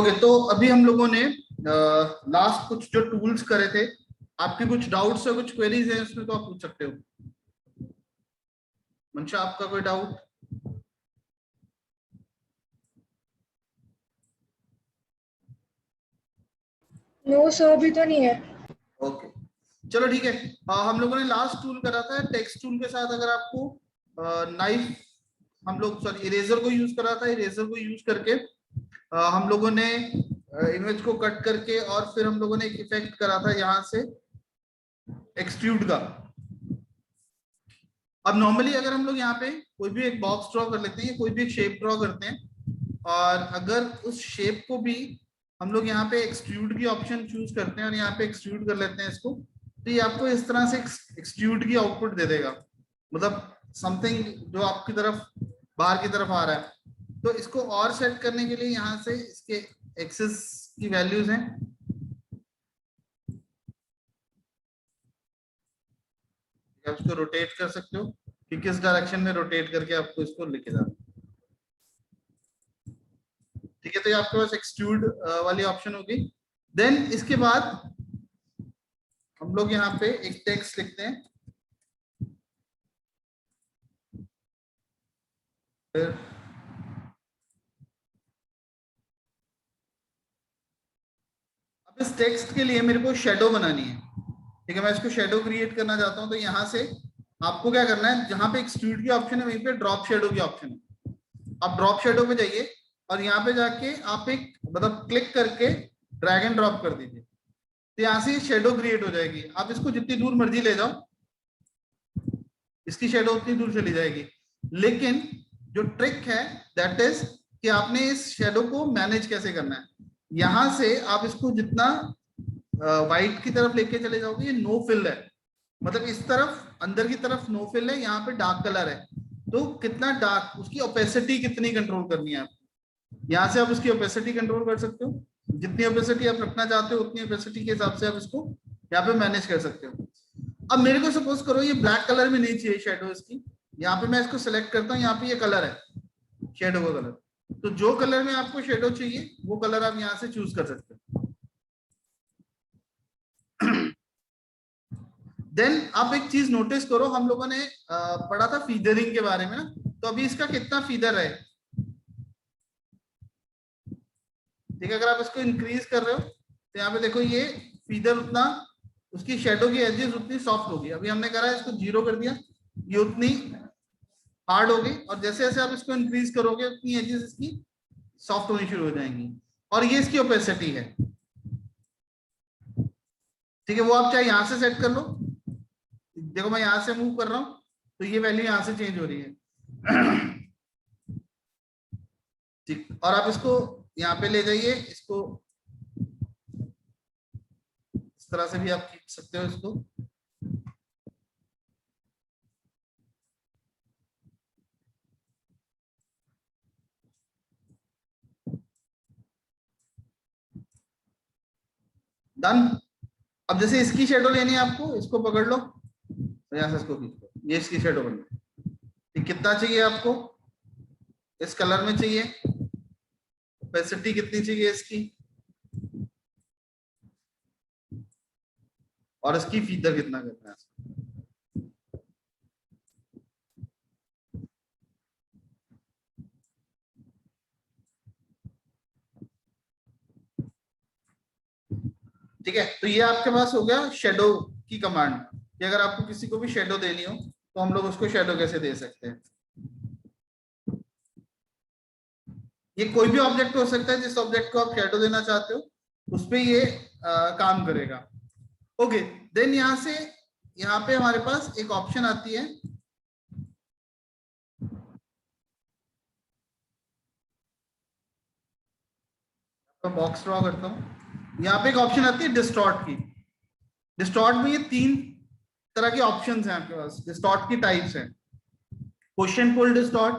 Okay, तो अभी हम लोगों ने लास्ट कुछ जो टूल्स करे थे, आपके कुछ डाउट्स है, कुछ क्वेरीज है उसमें, तो आप पूछ सकते हो। मंशा, आपका कोई डाउट? नो सर, अभी तो नहीं है। ओके, चलो ठीक है। हम लोगों ने लास्ट टूल करा था टेक्स्ट टूल के साथ। अगर आपको नाइफ, हम लोग सॉरी इरेजर को यूज करा था। इरेजर को यूज करके हम लोगों ने इमेज को कट करके, और फिर हम लोगों ने एक इफेक्ट करा था यहाँ से एक्सट्रूड का। अब नॉर्मली अगर हम लोग यहाँ पे कोई भी एक बॉक्स ड्रॉ कर लेते हैं, कोई भी एक शेप ड्रॉ करते हैं, और अगर उस शेप को भी हम लोग यहाँ पे एक्सट्रूड की ऑप्शन चूज करते हैं और यहाँ पे एक्सट्रूड कर लेते हैं इसको, तो ये आपको इस तरह से एक्सट्रूड की आउटपुट दे देगा। मतलब समथिंग जो आपकी तरफ, बाहर की तरफ आ रहा है। तो इसको और सेट करने के लिए यहाँ से इसके एक्सेस की वैल्यूज हैं, आप इसको रोटेट कर सकते हो कि किस डायरेक्शन में रोटेट करके आपको इसको लेके जाना। ठीक है, तो ये आपके पास एक्सट्रूड वाली ऑप्शन होगी। देन इसके बाद हम लोग यहाँ पे एक टेक्स्ट लिखते हैं। फिर अब इस टेक्स्ट के लिए मेरे को शेडो बनानी है। ठीक है, मैं इसको शेडो क्रिएट करना चाहता हूँ। तो यहाँ से आपको क्या करना है, जहां पे एक्सट्रूड की ऑप्शन है वहीं पे ड्रॉप शेडो की ऑप्शन है। आप ड्रॉप शेडो पे जाइए और यहाँ पे जाके आप एक मतलब क्लिक करके ड्रैग एंड ड्रॉप कर दीजिए। तो यहाँ से शेडो क्रिएट हो जाएगी। आप इसको जितनी दूर मर्जी ले जाओ, इसकी शेडो उतनी दूर चली जाएगी। लेकिन जो ट्रिक है दैट इज कि आपने इस शेडो को मैनेज कैसे करना है। यहां से आप इसको जितना वाइट की तरफ लेके चले जाओगे, ये नो फिल है, मतलब इस तरफ अंदर की तरफ नो फिल है, यहाँ पे डार्क कलर है। तो कितना डार्क, उसकी ओपेसिटी कितनी कंट्रोल करनी है आपको। यहाँ से आप उसकी ओपेसिटी कंट्रोल कर सकते हो। जितनी ओपेसिटी आप रखना चाहते हो उतनी ओपेसिटी के हिसाब से आप इसको यहाँ पे मैनेज कर सकते हो। अब मेरे को सपोज करो ये ब्लैक कलर में नहीं चाहिए शेडो इसकी, यहाँ पे मैं इसको सेलेक्ट करता हूँ, यहाँ पे ये कलर है शेडो का कलर। तो जो कलर में आपको शेडो चाहिए वो कलर आप यहाँ से चूज कर सकते हो। देन आप एक चीज नोटिस करो, हम लोगों ने पढ़ा था फीदरिंग के बारे में ना। तो अभी इसका कितना फीदर है, ठीक है। अगर आप इसको इंक्रीज कर रहे हो तो यहाँ पे देखो ये फीदर उतना, उसकी शेडो की एजेस उतनी सॉफ्ट होगी। अभी हमने करा इसको 0 कर दिया, ये उतनी हार्ड होगी। और जैसे जैसे आप इसको इंक्रीज करोगे उतनी एजेस इसकी सॉफ्ट होनी शुरू हो जाएंगी। और ये इसकी ओपेसिटी है, ठीक है। वो आप चाहे यहाँ से सेट कर लो, देखो मैं यहाँ से मूव कर रहा हूँ तो ये वैल्यू यहाँ से चेंज हो रही है। ठीक, और आप इसको यहाँ पे ले जाइए, इसको इस तरह से भी आप खींच सकते हो इसको। डन। अब जैसे इसकी शेडो लेनी है आपको, इसको पकड़ लो, तो यहाँ से इसको खींच लो, ये इसकी शेडो बन गई। कितना चाहिए आपको, इस कलर में चाहिए, ओपेसिटी कितनी चाहिए इसकी, और इसकी फीदर कितना करना है। ठीक है, तो ये आपके पास हो गया शेडो की कमांड कि अगर आपको किसी को भी शेडो देनी हो तो हम लोग उसको शेडो कैसे दे सकते हैं। ये कोई भी ऑब्जेक्ट हो सकता है, जिस ऑब्जेक्ट को आप शेडो देना चाहते हो उस पे ये काम करेगा। ओके, देन यहां से यहाँ पे हमारे पास एक ऑप्शन आती है, तो बॉक्स ड्रॉ करता हूँ। यहाँ पे एक ऑप्शन आती है डिस्टॉर्ट की। डिस्टॉर्ट में ये 3 तरह के ऑप्शंस हैं आपके पास। डिस्टॉर्ट की टाइप्स हैं, push and pull distort,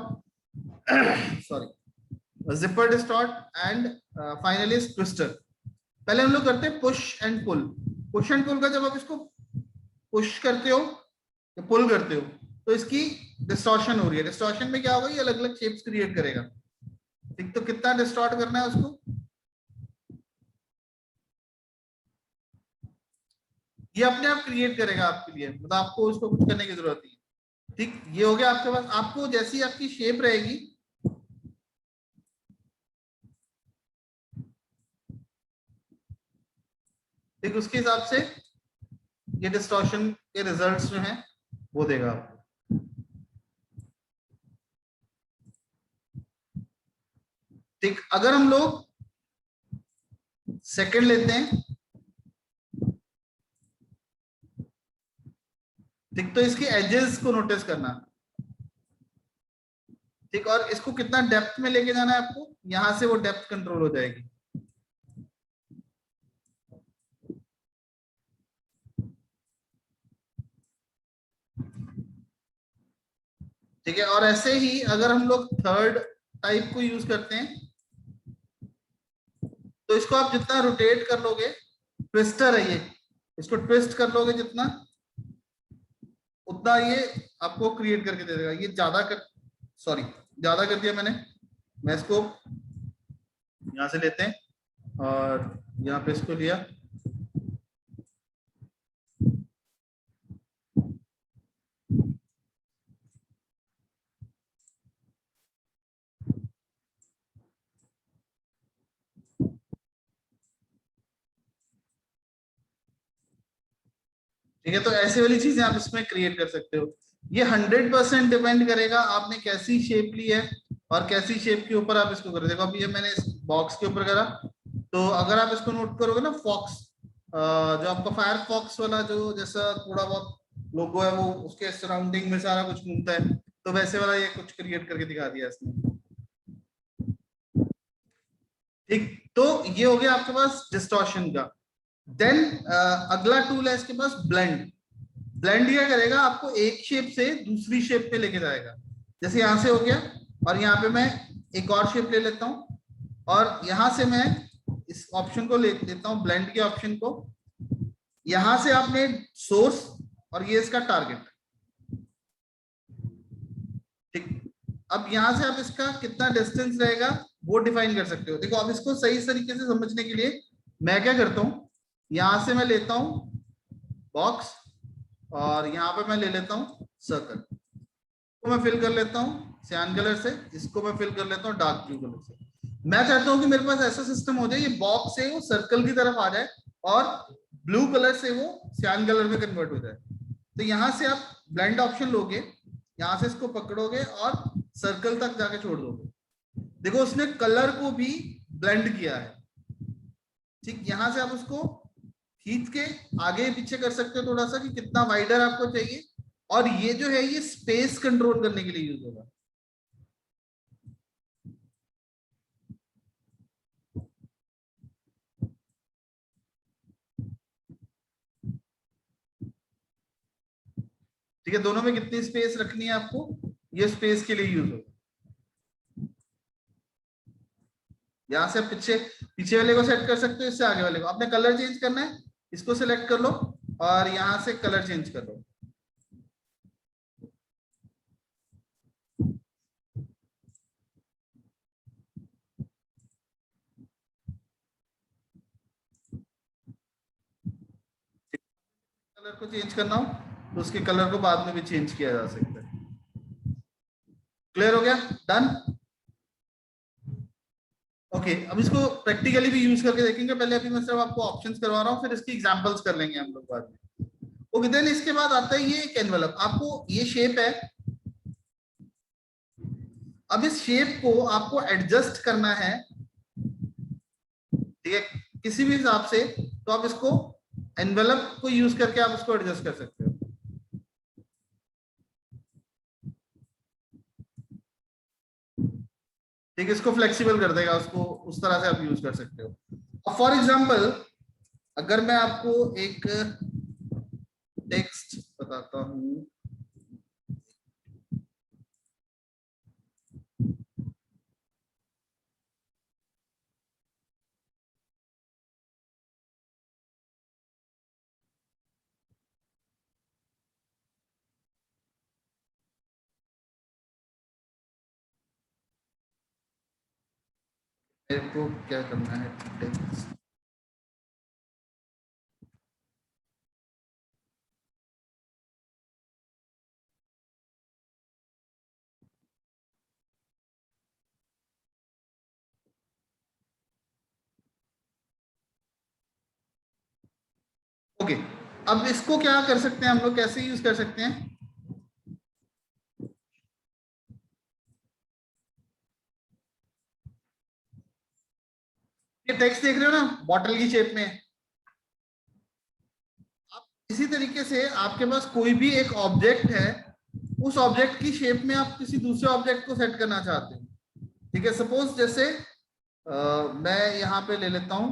sorry zipper distort, and finally twister. पहले हम लोग करते हैं push and pull. Push and pull का जब आप इसको पुश करते हो या पुल करते हो तो इसकी डिस्टॉर्शन हो रही है। डिस्टॉर्शन में क्या होगा, ये अलग अलग शेप्स क्रिएट करेगा। ठीक, तो कितना डिस्टॉर्ट करना है उसको, ये अपने आप क्रिएट करेगा आपके लिए, मतलब आपको इसको कुछ करने की जरूरत नहीं है। ठीक, ये हो गया आपके पास। आपको जैसी आपकी शेप रहेगी, ठीक, उसके हिसाब से ये डिस्टॉर्शन के रिजल्ट्स जो हैं वो देगा आपको। ठीक, अगर हम लोग सेकंड लेते हैं, ठीक, तो इसके एजेस को नोटिस करना। ठीक, और इसको कितना डेप्थ में लेके जाना है आपको, यहां से वो डेप्थ कंट्रोल हो जाएगी। ठीक है, और ऐसे ही अगर हम लोग थर्ड टाइप को यूज करते हैं, तो इसको आप जितना रोटेट कर लोगे, ट्विस्टर है ये, इसको ट्विस्ट कर लोगे जितना, उतना ये आपको क्रिएट करके दे देगा। ये ज्यादा कर, सॉरी, ज्यादा कर दिया मैंने। मैं इसको यहां से लेते हैं और यहाँ पे इसको लिया। ठीक है, तो ऐसे वाली चीजें आप इसमें क्रिएट कर सकते हो। ये 100% डिपेंड करेगा आपने कैसी शेप ली है और कैसी शेप के ऊपर आप इसको करोगे। देखो अभी ये मैंने इस बॉक्स के ऊपर करा, तो अगर आप इसको नोट करोगे ना, फॉक्स, जो आपका फायर फॉक्स वाला जो जैसा थोड़ा बहुत लोगो है, वो उसके सराउंडिंग में सारा कुछ घूमता है, तो वैसे वाला ये कुछ क्रिएट करके दिखा दिया इसने। ठीक, तो ये हो गया आपके पास डिस्टॉर्शन का। देन अगला टूल है इसके पास, ब्लेंड। ब्लेंड क्या करेगा, आपको एक शेप से दूसरी शेप पे लेके जाएगा। जैसे यहां से हो गया, और यहाँ पे मैं एक और शेप ले लेता हूं, और यहां से मैं इस ऑप्शन को ले लेता हूं, ब्लेंड के ऑप्शन को। यहां से आपने सोर्स, और ये इसका टारगेट। ठीक, अब यहां से आप इसका कितना डिस्टेंस रहेगा वो डिफाइन कर सकते हो। देखो अब इसको सही तरीके से समझने के लिए मैं क्या करता हूं, यहां से मैं लेता हूं बॉक्स, और यहाँ पे मैं ले लेता हूँ सर्कल को, मैं फिल कर लेता हूँ सियान कलर से, इसको मैं फिल कर लेता हूँ डार्क ब्लू कलर से। मैं चाहता हूँ कि मेरे पास ऐसा सिस्टम हो जाए, ये बॉक्स से वो सर्कल की तरफ आ जाए और ब्लू कलर से वो सियान कलर में कन्वर्ट हो जाए। तो यहाँ से आप ब्लेंड ऑप्शन लोगे, यहाँ से इसको पकड़ोगे और सर्कल तक जाके छोड़ दोगे। देखो उसने कलर को भी ब्लेंड किया है। ठीक, यहां से आप उसको खींच के आगे पीछे कर सकते हो थोड़ा सा, कि कितना वाइडर आपको चाहिए। और ये जो है ये स्पेस कंट्रोल करने के लिए यूज होगा। ठीक है, दोनों में कितनी स्पेस रखनी है आपको, ये स्पेस के लिए यूज होगा। यहां से पीछे पीछे वाले को सेट कर सकते हो, इससे आगे वाले को। आपने कलर चेंज करना है, इसको सिलेक्ट कर लो और यहां से कलर चेंज कर लो। कलर को चेंज करना हो तो उसके कलर को बाद में भी चेंज किया जा सकता है। क्लियर हो गया, डन। ओके, अब इसको प्रैक्टिकली भी यूज करके देखेंगे। पहले अभी मैं सिर्फ आपको ऑप्शंस करवा रहा हूँ, फिर इसकी एग्जांपल्स कर लेंगे हम लोग बाद में। ओके, देन इसके बाद आता है ये एक एनवेलप। आपको ये शेप है, अब इस शेप को आपको एडजस्ट करना है, ठीक है, किसी भी हिसाब से। तो आप इसको एनवेलप को यूज करके आप इसको एडजस्ट कर सकते हो। ठीक है, इसको फ्लेक्सिबल कर देगा, उसको उस तरह से आप यूज कर सकते हो। अब फॉर एग्जाम्पल, अगर मैं आपको एक टेक्स्ट बताता हूं, मेरे को क्या करना है, टेक्स्ट ओके, अब इसको क्या कर सकते हैं हम लोग, कैसे यूज कर सकते हैं? ये टेक्स्ट देख रहे हो ना, बॉटल की शेप में। आप इसी तरीके से आपके पास कोई भी एक ऑब्जेक्ट है, उस ऑब्जेक्ट की शेप में आप किसी दूसरे ऑब्जेक्ट को सेट करना चाहते हैं। ठीक है, सपोज जैसे मैं यहाँ पे ले लेता हूं,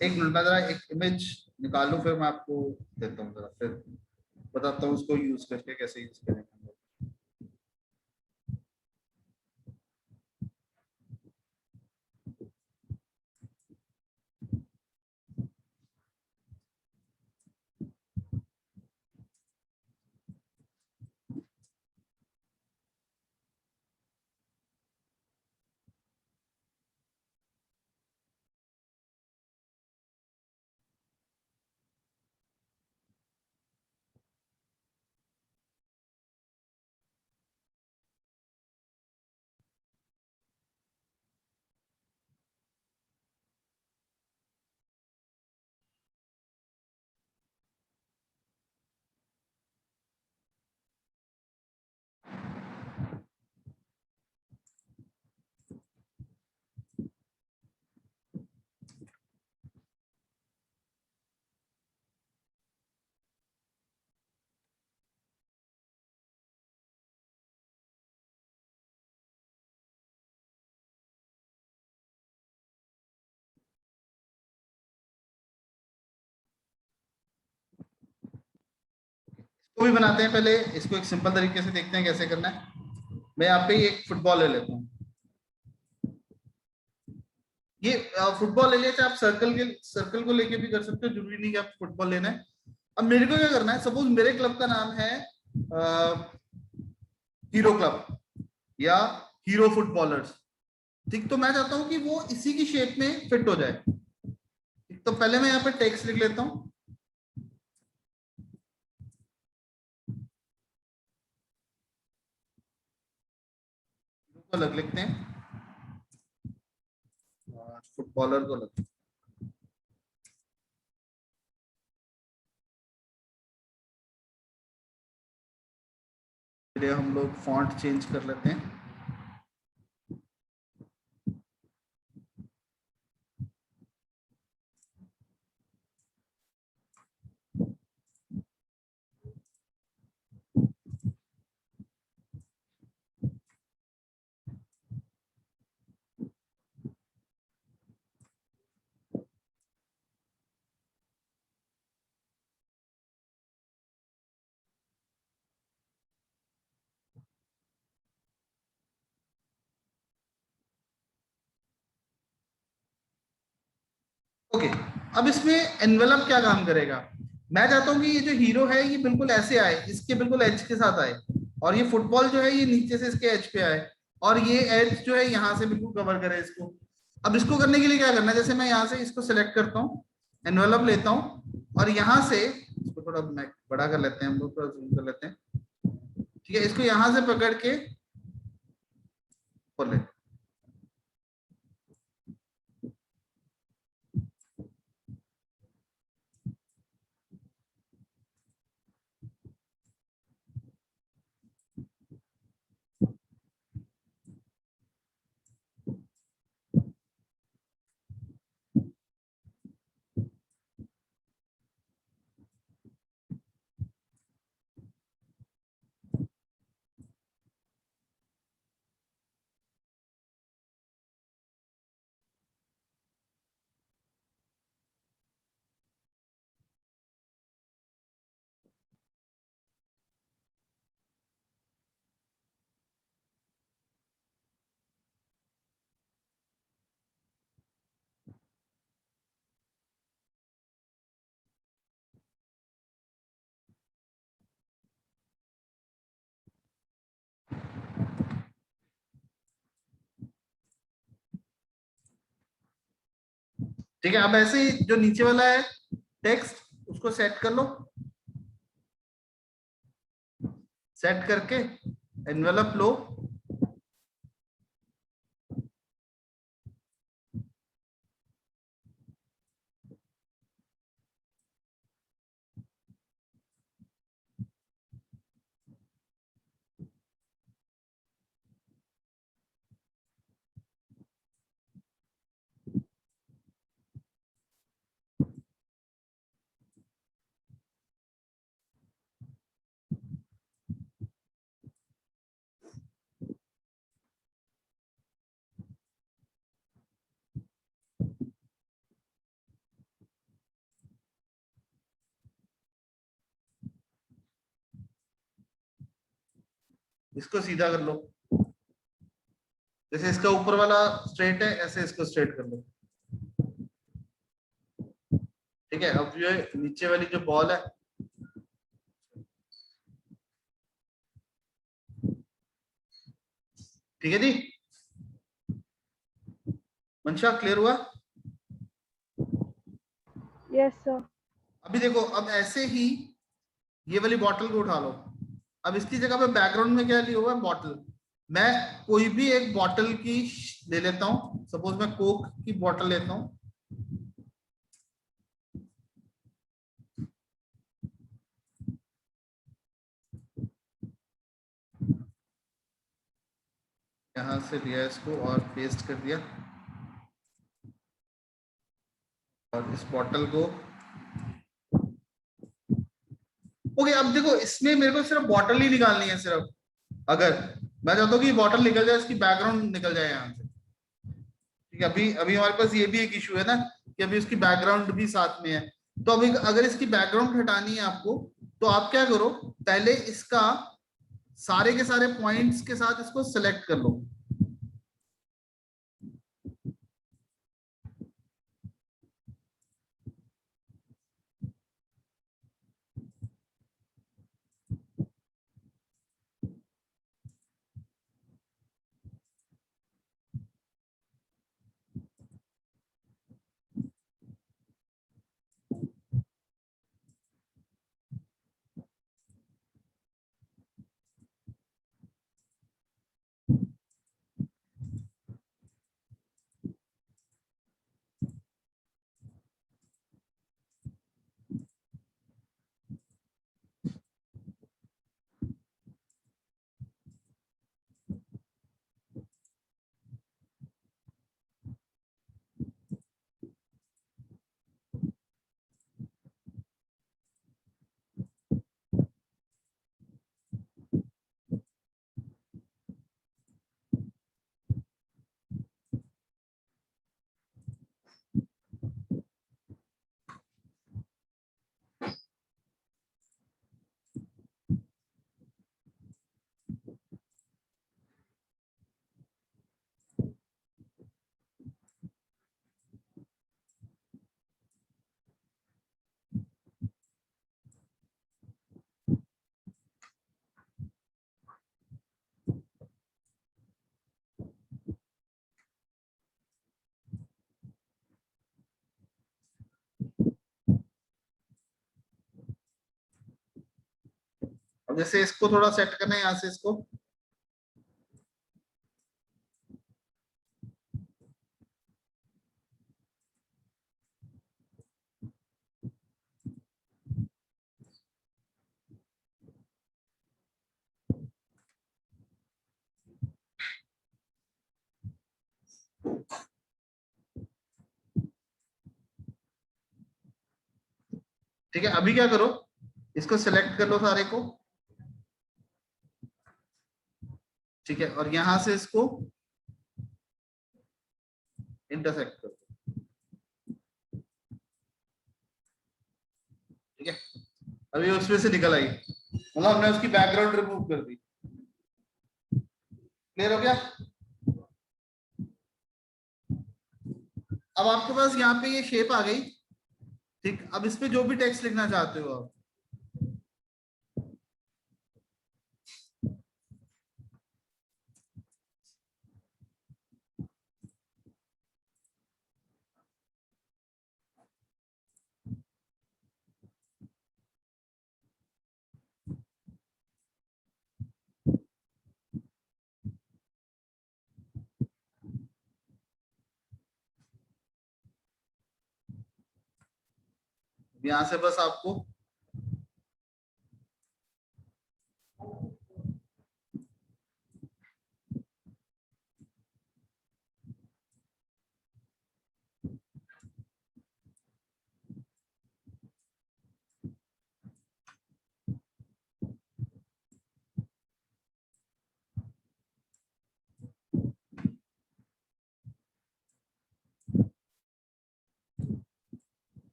एक मिनट में जरा एक इमेज निकालूं, फिर मैं आपको देता हूँ, जरा फिर बताता हूँ उसको यूज करके कैसे यूज करेंगे हम लोग। इसको भी बनाते हैं, पहले इसको एक सिंपल तरीके से देखते हैं कैसे करना है। मैं यहाँ पे एक फुटबॉल ले लेता हूँ। ये फुटबॉल ले लिया, चाहे आप सर्कल को लेके भी कर सकते हो, जरूरी नहीं कि आप फुटबॉल लेना है। अब मेरे को क्या करना है, सपोज मेरे क्लब का नाम है हीरो क्लब या हीरो फुटबॉलर्स। ठीक, तो मैं चाहता हूं कि वो इसी की शेप में फिट हो जाए। तो पहले मैं यहाँ पे टेक्स्ट लिख लेता हूँ, को अलग लिखते हैं और फुटबॉलर को अलग। हम लोग फॉन्ट चेंज कर लेते हैं। ओके, अब इसमें एनवेलप क्या काम करेगा? मैं चाहता हूं कि ये जो हीरो है ये बिल्कुल ऐसे आए, इसके बिल्कुल एज के साथ आए, और ये फुटबॉल जो है ये नीचे से इसके एज पे आए, और ये एज जो है यहाँ से बिल्कुल कवर करे इसको। अब इसको करने के लिए क्या करना है, जैसे मैं यहाँ से इसको सिलेक्ट करता हूँ, एनवेलप लेता हूँ, और यहाँ से इसको थोड़ा बड़ा कर लेते हैं, हम लोग थोड़ा जूम कर लेते हैं। ठीक है, इसको यहाँ से पकड़ के खोल लेते हैं। ठीक है, अब ऐसे ही जो नीचे वाला है टेक्स्ट उसको सेट कर लो, सेट करके एनवेलप लो, इसको सीधा कर लो, जैसे इसका ऊपर वाला स्ट्रेट है ऐसे इसको स्ट्रेट कर लो। ठीक है, अब जो नीचे वाली जो बॉल है, ठीक है जी, मंशा क्लियर हुआ? Yes sir. अभी देखो, अब ऐसे ही ये वाली बॉटल को उठा लो, अब इसकी जगह पे बैकग्राउंड में क्या लिया हुआ है, बॉटल। मैं कोई भी एक बॉटल की ले लेता हूं, सपोज मैं कोक की बॉटल लेता हूं, यहां से लिया इसको और पेस्ट कर दिया, और इस बॉटल को, ओके। अब देखो इसमें मेरे को सिर्फ बॉटल ही निकालनी है, सिर्फ अगर मैं चाहता हूँ कि बॉटल निकल जाए, इसकी बैकग्राउंड निकल जाए यहाँ से। ठीक है, अभी अभी हमारे पास ये भी एक इशू है ना कि अभी उसकी बैकग्राउंड भी साथ में है। तो अभी अगर इसकी बैकग्राउंड हटानी है आपको, तो आप क्या करो, पहले इसका सारे के सारे पॉइंट्स के साथ इसको सिलेक्ट कर लो। अब जैसे इसको थोड़ा सेट करना है यहाँ से इसको, ठीक है। अभी क्या करो, इसको सिलेक्ट कर लो सारे को, ठीक है, और यहां से इसको इंटरसेक्ट करो। ठीक है, अभी उसमें से निकल आई, मतलब हमने उसकी बैकग्राउंड रिमूव कर दी। क्लियर हो गया? अब आपके पास यहाँ पे ये शेप आ गई। ठीक, अब इस पे जो भी टेक्स्ट लिखना चाहते हो आप, यहाँ से बस आपको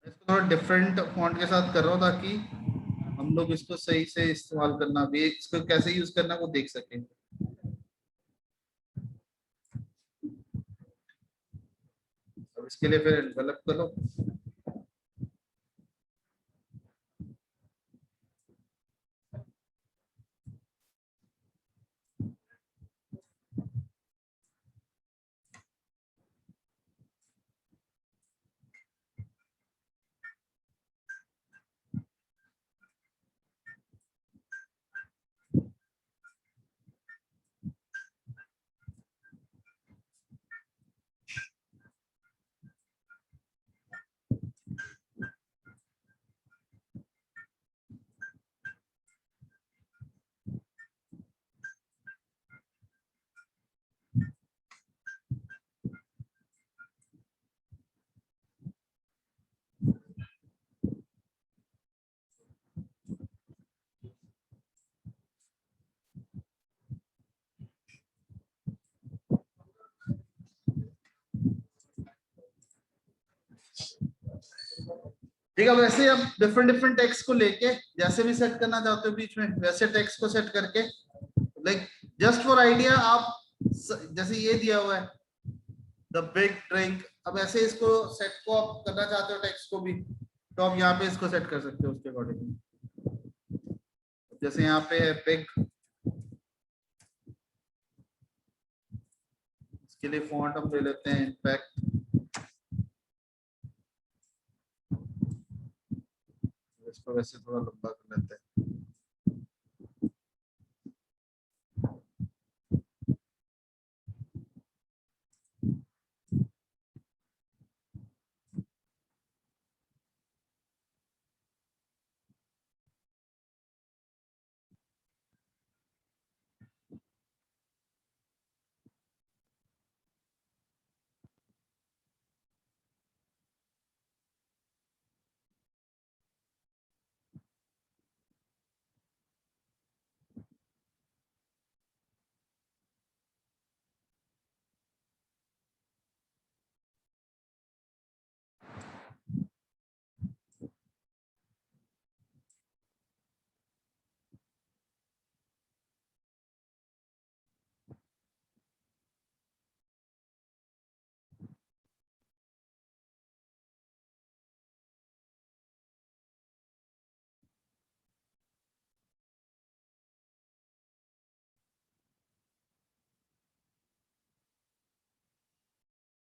इसको थोड़ा डिफरेंट फॉन्ट के साथ कर रहा हूँ ताकि हम लोग इसको सही से इस्तेमाल करना भी, इसको कैसे यूज करना वो देख सकें। अब इसके लिए फिर एनवेलप करो। ठीक है, वैसे आप डिफरेंट डिफरेंट टेक्स्ट को लेके जैसे भी सेट करना चाहते हो बीच में वैसे टेक्स्ट को सेट करके, लाइक जस्ट फॉर आइडिया आप जैसे ये दिया हुआ है द बिग ड्रिंक, अब ऐसे इसको सेट को आप करना चाहते हो टेक्स्ट को भी, तो आप यहाँ पे इसको सेट कर सकते हो उसके अकॉर्डिंग। जैसे यहाँ पे है बिग, इसके लिए फॉन्ट हम ले लेते हैं इम्पैक्ट, इसको वैसे थोड़ा लंबा कर लेते हैं।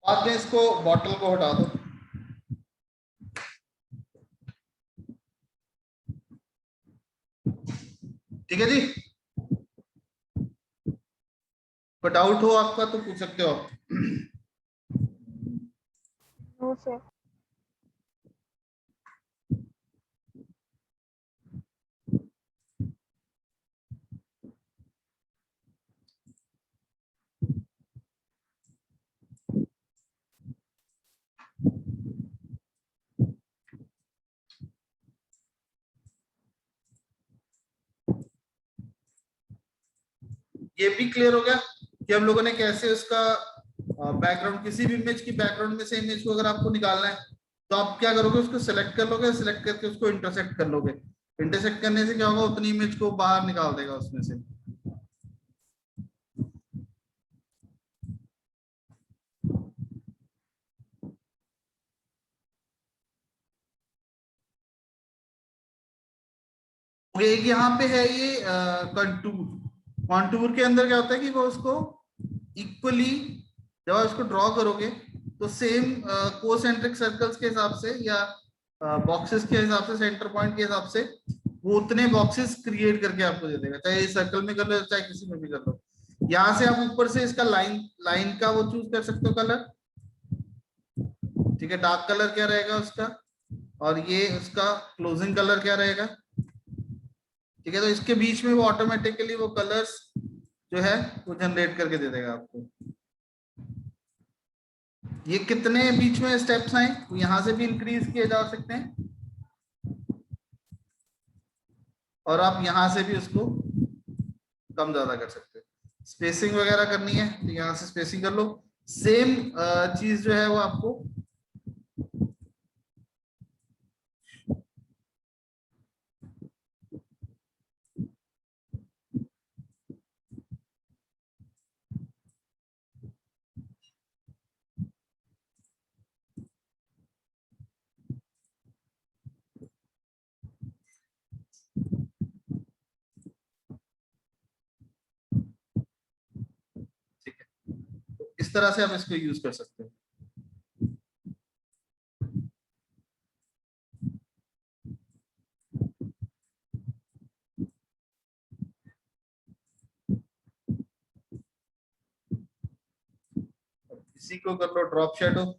बाद में इसको बॉटल को हटा दो। ठीक है जी, कोई डाउट हो आपका तो पूछ सकते हो आप। No sir. ये भी क्लियर हो गया कि हम लोगों ने कैसे उसका बैकग्राउंड, किसी भी इमेज की बैकग्राउंड में से इमेज को अगर आपको निकालना है तो आप क्या करोगे, उसको सिलेक्ट कर लोगे, सिलेक्ट करके उसको इंटरसेक्ट कर लोगे। इंटरसेक्ट करने से क्या होगा, उतनी इमेज को बाहर निकाल देगा उसमें से। एक यहाँ पे है ये कंटूर। कॉन्टूर के अंदर क्या होता है कि वो उसको इक्वली जब आप इसको ड्रॉ करोगे तो सेम कोसेंट्रिक सर्कल्स के हिसाब से या बॉक्सेस के हिसाब से, सेंटर पॉइंट के हिसाब से वो उतने बॉक्सेस क्रिएट करके आपको दे देगा, चाहे सर्कल में कर लो चाहे किसी में भी कर लो। यहाँ से आप ऊपर से इसका लाइन लाइन का वो चूज कर सकते हो कलर, ठीक है, डार्क कलर क्या रहेगा उसका, और ये उसका क्लोजिंग कलर क्या रहेगा, ठीक है। तो इसके बीच में वो ऑटोमेटिकली वो कलर्स जो है वो जनरेट करके दे देगा आपको। ये कितने बीच में स्टेप्स आए, तो यहां से भी इंक्रीज किए जा सकते हैं और आप यहां से भी उसको कम ज्यादा कर सकते हैं। स्पेसिंग वगैरह करनी है तो यहां से स्पेसिंग कर लो। सेम चीज जो है वो आपको ठीक है, तो इस तरह से आप इसको यूज कर सकते हो। इसी को कर लो ड्रॉप शेडो।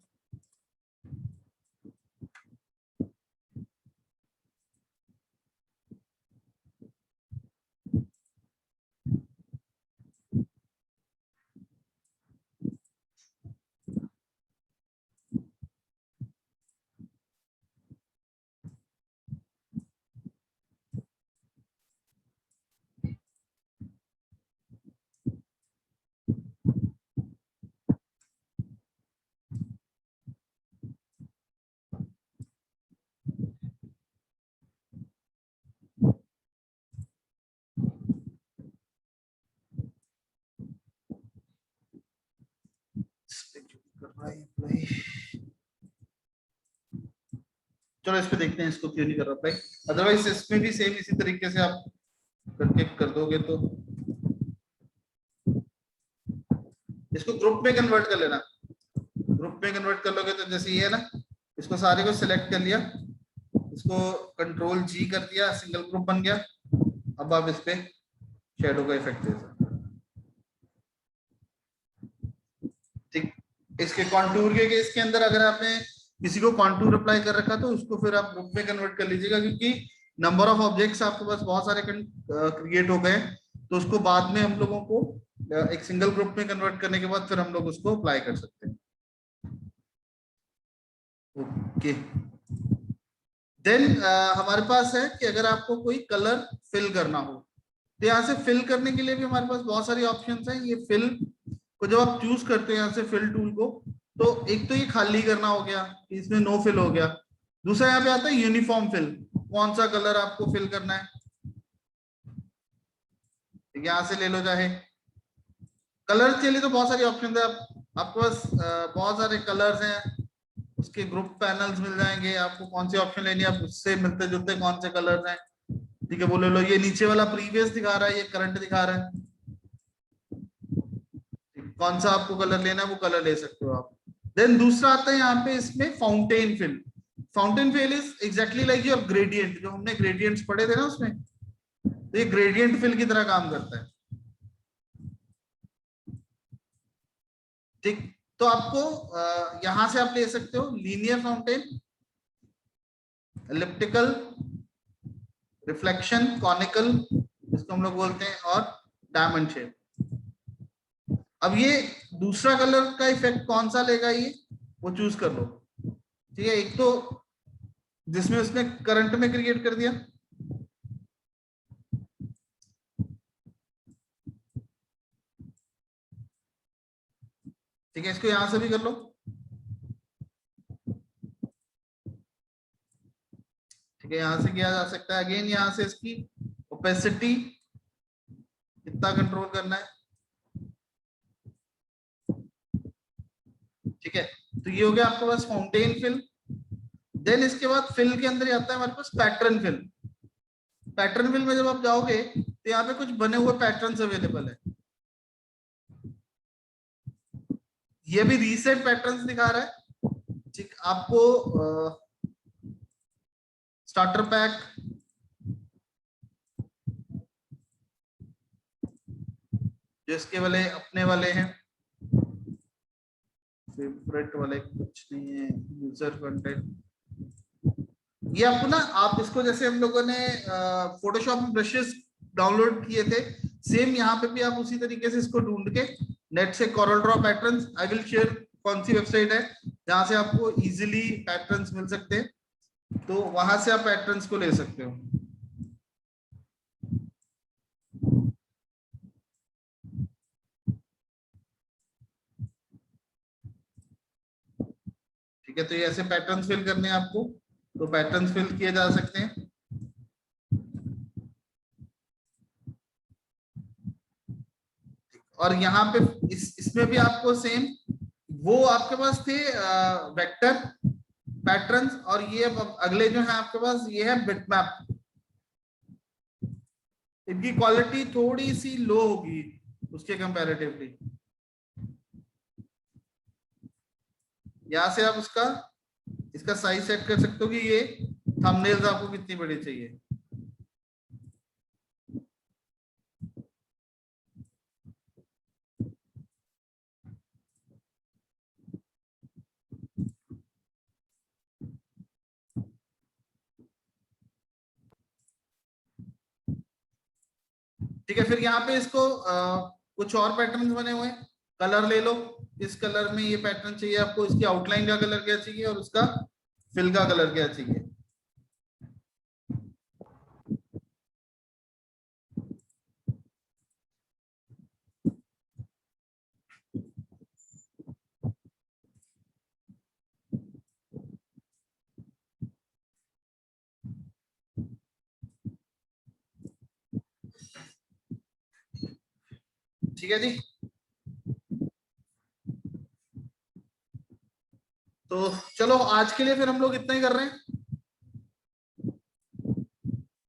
चलो इस पे देखते हैं इसको क्यों नहीं कर रहा भाई, अदरवाइज इसमें भी सेम इसी तरीके से आप करके कर दोगे तो इसको ग्रुप में कन्वर्ट कर लेना। ग्रुप में कन्वर्ट कर लोगे तो जैसे ये है ना, इसको सारे को सिलेक्ट कर लिया, इसको कंट्रोल जी कर दिया, सिंगल ग्रुप बन गया। अब आप इस पे शेडो का इफेक्ट दे सकते हो, ठीक। इसके कॉन्टूर के केस के अंदर अगर आपने किसी को कॉन्टूर अप्लाई कर रखा तो उसको फिर आप ग्रुप में कन्वर्ट कर लीजिएगा, क्योंकि नंबर ऑफ ऑब्जेक्ट्स आपके पास बहुत सारे क्रिएट हो गए, तो उसको बाद में हम लोगों को एक सिंगल ग्रुप में कन्वर्ट करने के बाद फिर हम लोग उसको अप्लाई कर सकते हैं। ओके, देन हमारे पास है कि अगर आपको कोई कलर फिल करना हो तो यहाँ से फिल करने के लिए भी हमारे पास बहुत सारी ऑप्शंस हैं। ये फिल को जब आप चूज करते हैं यहाँ से फिल टूल को, तो एक तो ये खाली करना हो गया, इसमें नो फिल हो गया। दूसरा यहाँ पे आता है यूनिफॉर्म फिल, कौन सा कलर आपको फिल करना है, यहाँ से ले लो। चाहे कलर के लिए तो बहुत सारी ऑप्शन है, आपके पास बहुत सारे कलर्स हैं, उसके ग्रुप पैनल्स मिल जाएंगे, आपको कौन सी ऑप्शन लेनी है आप उससे मिलते जुलते कौन से कलर्स हैं, ठीक है, बोले लो। ये नीचे वाला प्रीवियस दिखा रहा है, ये करंट दिखा रहा है, कौन सा आपको कलर लेना है वो कलर ले सकते हो आप। देन दूसरा आता है यहाँ पे इसमें fountain fill. Fountain fill is exactly like your gradient, जो हमने ग्रेडियंट्स पढ़े थे ना उसमें, तो ये ग्रेडियंट फिल की तरह काम करता है, ठीक। तो आपको यहां से आप ले सकते हो linear fountain, elliptical, reflection, conical इसको हम लोग बोलते हैं, और डायमंड शेप। अब ये दूसरा कलर का इफेक्ट कौन सा लेगा ये वो चूज कर लो, ठीक है। एक तो जिसमें उसने करंट में क्रिएट कर दिया, ठीक है, इसको यहां से भी कर लो, ठीक है, यहां से किया जा सकता है। अगेन यहां से इसकी ओपेसिटी कितना कंट्रोल करना है, ठीक है। तो ये हो गया आपके पास फाउंटेन फिल। देन इसके बाद फिल के अंदर आता है हमारे पास पैटर्न फिल। पैटर्न फिल में जब आप जाओगे तो यहाँ पे कुछ बने हुए पैटर्न्स अवेलेबल है। ये भी रीसेट पैटर्न्स दिखा रहा है। ठीक, आपको स्टार्टर पैक, जिसके वाले अपने वाले हैं, फेवरेट वाले कुछ नहीं है, यूजर कंटेंट, ये आपको ना, आप इसको जैसे हम लोगों ने फोटोशॉप में ब्रशेस डाउनलोड किए थे, सेम यहाँ पे भी आप उसी तरीके से इसको ढूंढ के नेट से Corel Draw patterns, I will share कौन सी वेबसाइट है जहां से आपको इजीली पैटर्न्स मिल सकते हैं, तो वहां से आप पैटर्न्स को ले सकते हो। ठीक है, तो ये ऐसे पैटर्न्स फिल करने हैं आपको, तो पैटर्न्स फिल किए जा सकते हैं। और यहाँ पे इसमें भी आपको सेम, वो आपके पास थे वेक्टर पैटर्न्स, और ये अब अगले जो है आपके पास ये है बिटमैप। इनकी क्वालिटी थोड़ी सी लो होगी उसके कंपैरेटिवली। यहाँ से आप इसका साइज सेट कर सकते हो कि ये थंबनेल्स आपको कितनी बड़ी चाहिए। ठीक है, फिर यहाँ पे इसको कुछ और पैटर्न्स बने हुए हैं, कलर ले लो, इस कलर में ये पैटर्न चाहिए आपको, इसकी आउटलाइन का कलर क्या चाहिए और उसका फिल का कलर क्या चाहिए। ठीक है जी, तो चलो आज के लिए फिर हम लोग इतना ही कर रहे हैं।